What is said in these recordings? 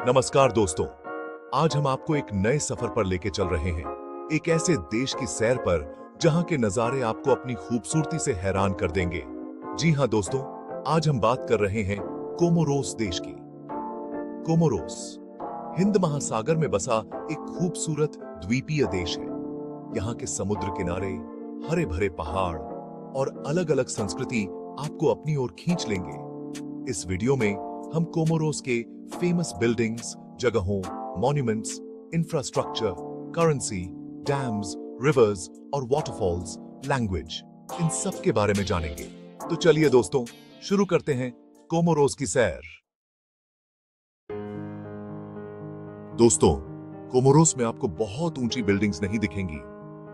नमस्कार दोस्तों, आज हम आपको एक नए सफर पर लेके चल रहे हैं। एक ऐसे देश की सैर पर जहां के नजारे आपको अपनी खूबसूरती से हैरान कर देंगे। जी हां दोस्तों, आज हम बात कर रहे हैं कोमोरोस देश की। कोमोरोस हिंद महासागर में बसा एक खूबसूरत द्वीपीय देश है। यहाँ के समुद्र किनारे, हरे भरे पहाड़ और अलग अलग संस्कृति आपको अपनी ओर खींच लेंगे। इस वीडियो में हम कोमोरोस के फेमस बिल्डिंग्स, जगहों, monuments, infrastructure, currency, dams, reverse और वाटरफॉल्स, लैंग्वेज, इन सब के बारे में जानेंगे। तो चलिए दोस्तों, शुरू करते हैं कोमोरोस की सैर। दोस्तों, कोमोरोस में आपको बहुत ऊंची बिल्डिंग्स नहीं दिखेंगी,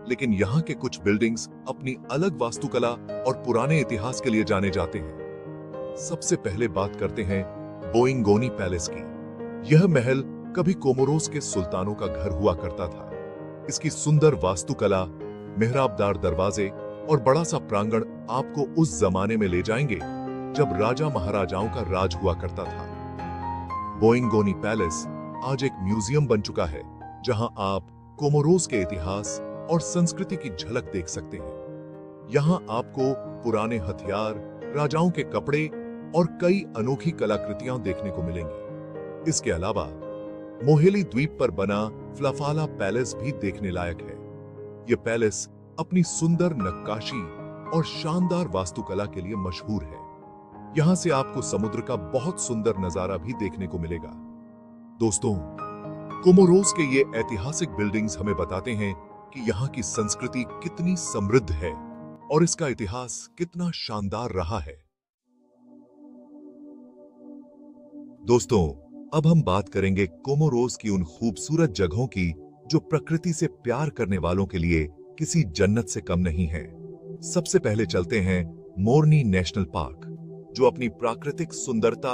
लेकिन यहाँ के कुछ बिल्डिंग्स अपनी अलग वास्तुकला और पुराने इतिहास के लिए जाने जाते हैं। सबसे पहले बात करते हैं बोइंगोनी पैलेस की। यह महल कभी कोमोरोस के सुल्तानों का घर हुआ करता था। इसकी सुंदर वास्तुकला, मेहराबदार दरवाजे और बड़ा सा प्रांगण आपको उस जमाने में ले जाएंगे जब राजा महाराजाओं का राज हुआ करता था। बोइंगोनी पैलेस आज एक म्यूजियम बन चुका है, जहां आप कोमोरोस के इतिहास और संस्कृति की झलक देख सकते हैं। यहाँ आपको पुराने हथियार, राजाओं के कपड़े और कई अनोखी कलाकृतियां देखने को मिलेंगी। इसके अलावा मोहेली द्वीप पर बना फ्लाफाला पैलेस भी देखने लायक है। यह पैलेस अपनी सुंदर नक्काशी और शानदार वास्तुकला के लिए मशहूर है। यहां से आपको समुद्र का बहुत सुंदर नजारा भी देखने को मिलेगा। दोस्तों, कोमोरोस के ये ऐतिहासिक बिल्डिंग्स हमें बताते हैं कि यहाँ की संस्कृति कितनी समृद्ध है और इसका इतिहास कितना शानदार रहा है। दोस्तों, अब हम बात करेंगे कोमोरोस की उन खूबसूरत जगहों की जो प्रकृति से प्यार करने वालों के लिए किसी जन्नत से कम नहीं है। सबसे पहले चलते हैं मोरनी नेशनल पार्क, जो अपनी प्राकृतिक सुंदरता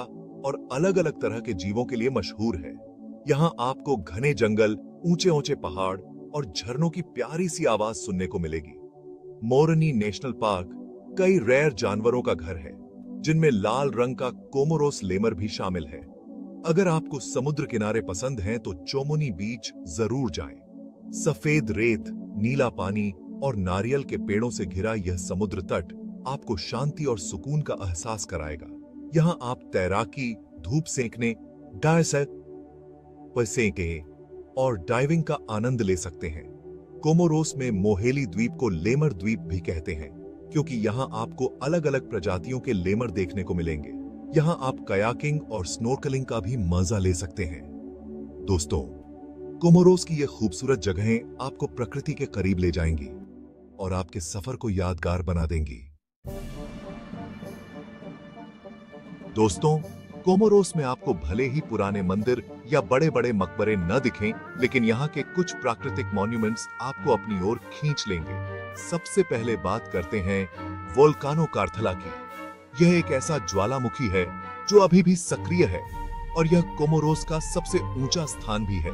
और अलग अलग तरह के जीवों के लिए मशहूर है। यहाँ आपको घने जंगल, ऊंचे ऊंचे पहाड़ और झरनों की प्यारी सी आवाज सुनने को मिलेगी। मोरनी नेशनल पार्क कई रेयर जानवरों का घर है, जिनमें लाल रंग का कोमोरोस लेमर भी शामिल है। अगर आपको समुद्र किनारे पसंद हैं तो चोमोनी बीच जरूर जाएं। सफेद रेत, नीला पानी और नारियल के पेड़ों से घिरा यह समुद्र तट आपको शांति और सुकून का एहसास कराएगा। यहाँ आप तैराकी, धूप सेंकने, और डाइविंग का आनंद ले सकते हैं। कोमोरोस में मोहेली द्वीप को लेमर द्वीप भी कहते हैं, क्योंकि यहाँ आपको अलग अलग प्रजातियों के लेमर देखने को मिलेंगे। यहाँ आप कयाकिंग और स्नोर्कलिंग का भी मजा ले सकते हैं। दोस्तों, कोमोरोस की ये खूबसूरत जगहें आपको प्रकृति के करीब ले जाएंगी और आपके सफर को यादगार बना देंगी। दोस्तों, कोमोरोस में आपको भले ही पुराने मंदिर या बड़े बड़े मकबरे न दिखें, लेकिन यहाँ के कुछ प्राकृतिक मॉन्यूमेंट्स आपको अपनी ओर खींच लेंगे। सबसे पहले बात करते हैं वोल्कानो कारथला की। यह एक ऐसा ज्वालामुखी है जो अभी भी सक्रिय है और यह कोमोरोस का सबसे ऊंचा स्थान भी है।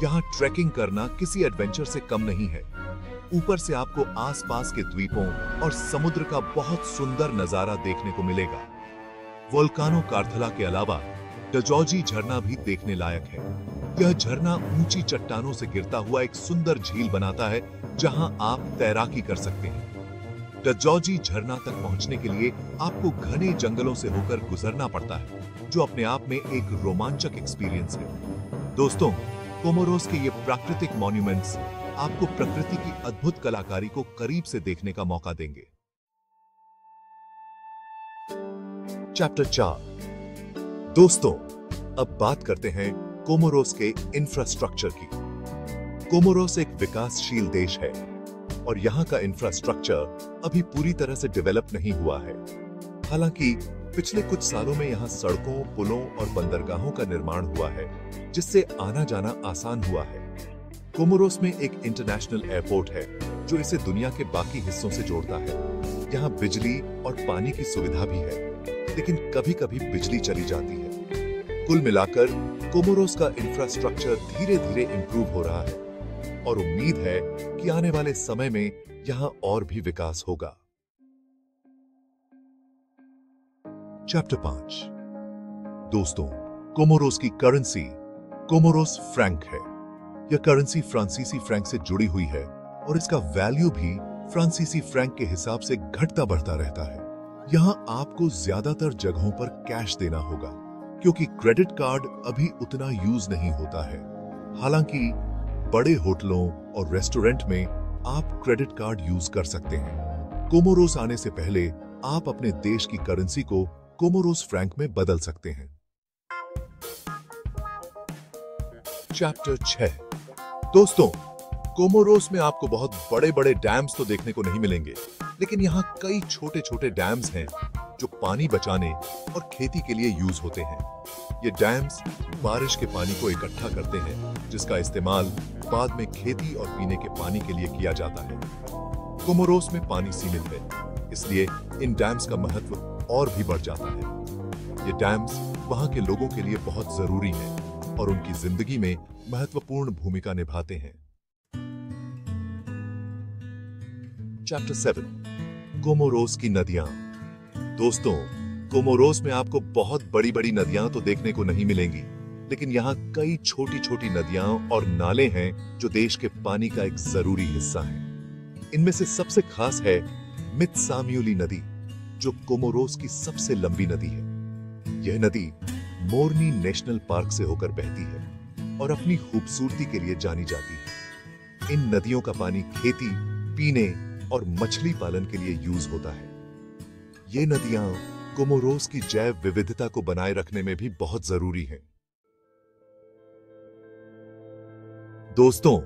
यहाँ ट्रैकिंग करना किसी एडवेंचर से कम नहीं है। ऊपर से आपको आसपास के द्वीपों और समुद्र का बहुत सुंदर नजारा देखने को मिलेगा। वोल्कानो कारथला के अलावा डजौजी झरना भी देखने लायक है। यह झरना ऊंची चट्टानों से गिरता हुआ एक सुंदर झील बनाता है, जहां आप तैराकी कर सकते हैं। डजौजी झरना तक पहुंचने के लिए आपको घने जंगलों से होकर गुजरना पड़ता है, जो अपने आप में एक रोमांचक एक्सपीरियंस है। दोस्तों, कोमोरोस के ये प्राकृतिक मॉन्यूमेंट्स आपको प्रकृति की अद्भुत कलाकारी को करीब से देखने का मौका देंगे। चैप्टर 4। दोस्तों, अब बात करते हैं कोमोरोस के इंफ्रास्ट्रक्चर की। कोमोरोस एक विकासशील देश है और यहाँ का इंफ्रास्ट्रक्चर अभी पूरी तरह से डेवलप नहीं हुआ है। हालांकि पिछले कुछ सालों में यहाँ सड़कों, पुलों और बंदरगाहों का निर्माण हुआ है, जिससे आना जाना आसान हुआ है। कोमोरोस में एक इंटरनेशनल एयरपोर्ट है जो इसे दुनिया के बाकी हिस्सों से जोड़ता है। यहाँ बिजली और पानी की सुविधा भी है, लेकिन कभी-कभी बिजली चली जाती है। कुल मिलाकर कोमोरोस का इंफ्रास्ट्रक्चर धीरे धीरे इंप्रूव हो रहा है और उम्मीद है कि आने वाले समय में यहाँ और भी विकास होगा। चैप्टर 5। दोस्तों, कोमोरोस की करेंसी कोमोरोस फ्रैंक है। यह करेंसी फ्रांसीसी फ्रैंक से जुड़ी हुई है और इसका वैल्यू भी फ्रांसीसी फ्रैंक के हिसाब से घटता बढ़ता रहता है। यहां आपको ज्यादातर जगहों पर कैश देना होगा क्योंकि क्रेडिट कार्ड अभी उतना यूज नहीं होता है। हालांकि बड़े होटलों और रेस्टोरेंट में आप क्रेडिट कार्ड यूज कर सकते हैं। कोमोरोस आने से पहले आप अपने देश की करेंसी को कोमोरोस फ्रैंक में बदल सकते हैं। चैप्टर 6। दोस्तों, कोमोरोस में आपको बहुत बड़े बड़े डैम्स तो देखने को नहीं मिलेंगे, लेकिन यहाँ कई छोटे छोटे डैम्स हैं जो पानी बचाने और खेती के लिए यूज होते हैं। ये डैम्स बारिश के पानी को इकट्ठा करते हैं जिसका इस्तेमाल बाद में खेती और पीने के पानी के लिए किया जाता है। कोमोरोस में पानी सीमित है, इसलिए इन डैम्स का महत्व और भी बढ़ जाता है। ये डैम्स वहां के लोगों के लिए बहुत जरूरी हैं और उनकी जिंदगी में महत्वपूर्ण भूमिका निभाते हैं। चैप्टर 7। कोमोरोस की नदियां। दोस्तों, कोमोरोस में आपको बहुत बड़ी बड़ी नदियां तो देखने को नहीं मिलेंगी, लेकिन यहाँ कई छोटी छोटी नदियां और नाले हैं जो देश के पानी का एक जरूरी हिस्सा हैं। इनमें से सबसे खास है मित्साम्युली नदी, जो कोमोरोस की सबसे लंबी नदी है। यह नदी मोरनी नेशनल पार्क से होकर बहती है और अपनी खूबसूरती के लिए जानी जाती है। इन नदियों का पानी खेती, पीने और मछली पालन के लिए यूज होता है। ये नदियां कोमोरोस की जैव विविधता को बनाए रखने में भी बहुत जरूरी हैं। दोस्तों,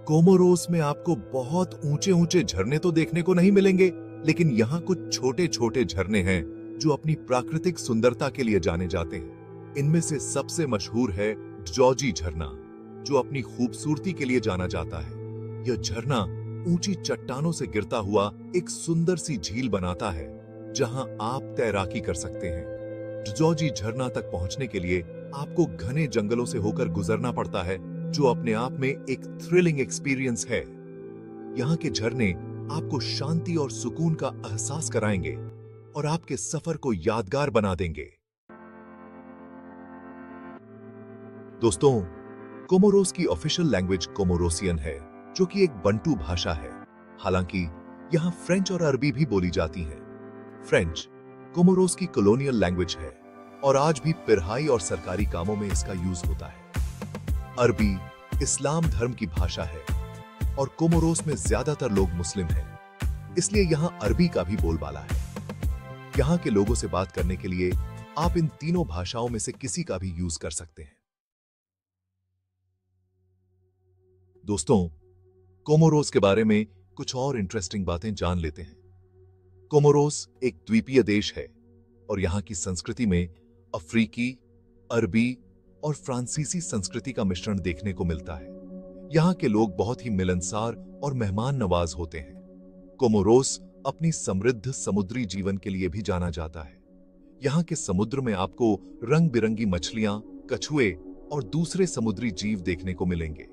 कोमोरोस में आपको बहुत ऊंचे ऊंचे झरने तो देखने को नहीं मिलेंगे, लेकिन यहाँ कुछ छोटे छोटे झरने हैं जो अपनी प्राकृतिक सुंदरता के लिए जाने जाते हैं। इनमें से सबसे मशहूर है जॉर्जी झरना, जो अपनी खूबसूरती के लिए जाना जाता है। यह झरना ऊंची चट्टानों से गिरता हुआ एक सुंदर सी झील बनाता है जहां आप तैराकी कर सकते हैं। जॉर्जी झरना तक पहुंचने के लिए आपको घने जंगलों से होकर गुजरना पड़ता है, जो अपने आप में एक थ्रिलिंग एक्सपीरियंस है। यहाँ के झरने आपको शांति और सुकून का एहसास कराएंगे और आपके सफर को यादगार बना देंगे। दोस्तों, कोमोरोस की ऑफिशियल लैंग्वेज कोमोरोसियन है, जो कि एक बंटू भाषा है। हालांकि यहाँ फ्रेंच और अरबी भी बोली जाती है। फ्रेंच कोमोरोस की कॉलोनियल लैंग्वेज है और आज भी पिरहाई और सरकारी कामों में इसका यूज होता है। अरबी इस्लाम धर्म की भाषा है और कोमोरोस में ज्यादातर लोग मुस्लिम हैं, इसलिए यहाँ अरबी का भी बोलबाला है। यहाँ के लोगों से बात करने के लिए आप इन तीनों भाषाओं में से किसी का भी यूज कर सकते हैं। दोस्तों, कोमोरोस के बारे में कुछ और इंटरेस्टिंग बातें जान लेते हैं। कोमोरोस एक द्वीपीय देश है और यहाँ की संस्कृति में अफ्रीकी, अरबी और फ्रांसीसी संस्कृति का मिश्रण देखने को मिलता है। यहाँ के लोग बहुत ही मिलनसार और मेहमान नवाज होते हैं। कोमोरोस अपनी समृद्ध समुद्री जीवन के लिए भी जाना जाता है। यहाँ के समुद्र में आपको रंग बिरंगी मछलियां, कछुए और दूसरे समुद्री जीव देखने को मिलेंगे।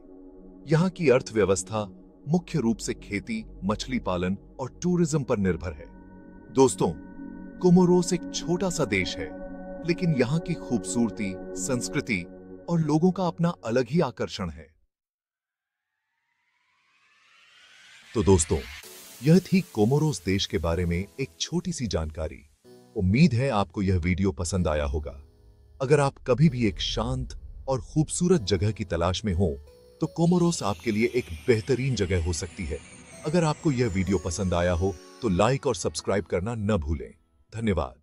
यहाँ की अर्थव्यवस्था मुख्य रूप से खेती, मछली पालन और टूरिज्म पर निर्भर है। दोस्तों, कोमोरोस एक छोटा सा देश है, लेकिन यहाँ की खूबसूरती, संस्कृति और लोगों का अपना अलग ही आकर्षण है। तो दोस्तों, यह थी कोमोरोस देश के बारे में एक छोटी सी जानकारी। उम्मीद है आपको यह वीडियो पसंद आया होगा। अगर आप कभी भी एक शांत और खूबसूरत जगह की तलाश में हो, तो कोमोरोस आपके लिए एक बेहतरीन जगह हो सकती है। अगर आपको यह वीडियो पसंद आया हो तो लाइक और सब्सक्राइब करना न भूलें। धन्यवाद।